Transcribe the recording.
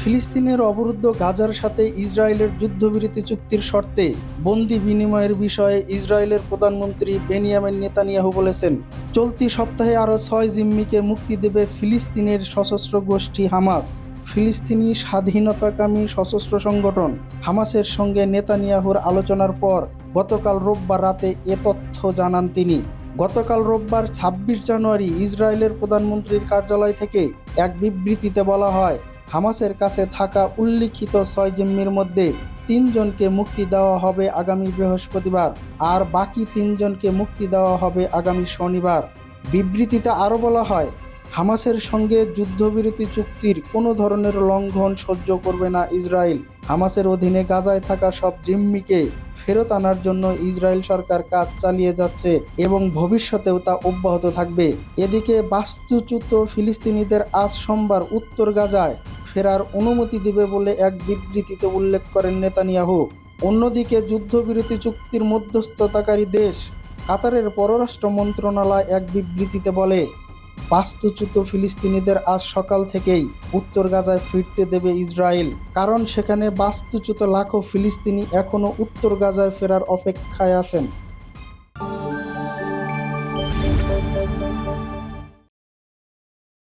ফিলিস্তিনের অবরুদ্ধ গাজার সাথে ইসরায়েলের যুদ্ধবিরতি চুক্তির শর্তে বন্দি বিনিময়ের বিষয়ে ইসরায়েলের প্রধানমন্ত্রী বেনিয়ামিন নেতানিয়াহু বলেছেন, চলতি সপ্তাহে আরও 6 জিম্মিকে মুক্তি দেবে ফিলিস্তিনের সশস্ত্র গোষ্ঠী হামাস। ফিলিস্তিনি স্বাধীনতাকামী সশস্ত্র সংগঠন হামাসের সঙ্গে নেতানিয়াহুর আলোচনার পর গতকাল রোববার রাতে এ তথ্য জানান তিনি। গতকাল রোববার ২৬ জানুয়ারি ইসরায়েলের প্রধানমন্ত্রীর কার্যালয় থেকে এক বিবৃতিতে বলা হয়, হামাসের কাছে থাকা উল্লিখিত 6 জিম্মির মধ্যে 3 জনকে মুক্তি দেওয়া হবে আগামী বৃহস্পতিবার, আর বাকি 3 জনকে মুক্তি দেওয়া হবে আগামী শনিবার। বিবৃতিতে আরও বলা হয়, হামাসের সঙ্গে যুদ্ধবিরতি চুক্তির কোনো ধরনের লঙ্ঘন সহ্য করবে না ইসরায়েল। হামাসের অধীনে গাজায় থাকা সব জিম্মিকে ফেরত আনার জন্য ইসরায়েল সরকার কাজ চালিয়ে যাচ্ছে এবং ভবিষ্যতেও তা অব্যাহত থাকবে। এদিকে বাস্তুচ্যুত ফিলিস্তিনিদের আজ সোমবার উত্তর গাজায় ফেরার অনুমতি দেবে বলে এক বিবৃতিতে উল্লেখ করেন নেতানিয়াহু। অন্যদিকে যুদ্ধবিরতি চুক্তির মধ্যস্থতাকারী দেশ কাতারের পররাষ্ট্র মন্ত্রণালয় এক বিবৃতিতে বলে, বাস্তুচ্যুত ফিলিস্তিনিদের আজ সকাল থেকেই উত্তর গাজায় ফিরতে দেবে ইসরায়েল, কারণ সেখানে বাস্তুচ্যুত লাখো ফিলিস্তিনি এখনও উত্তর গাজায় ফেরার অপেক্ষায় আছেন।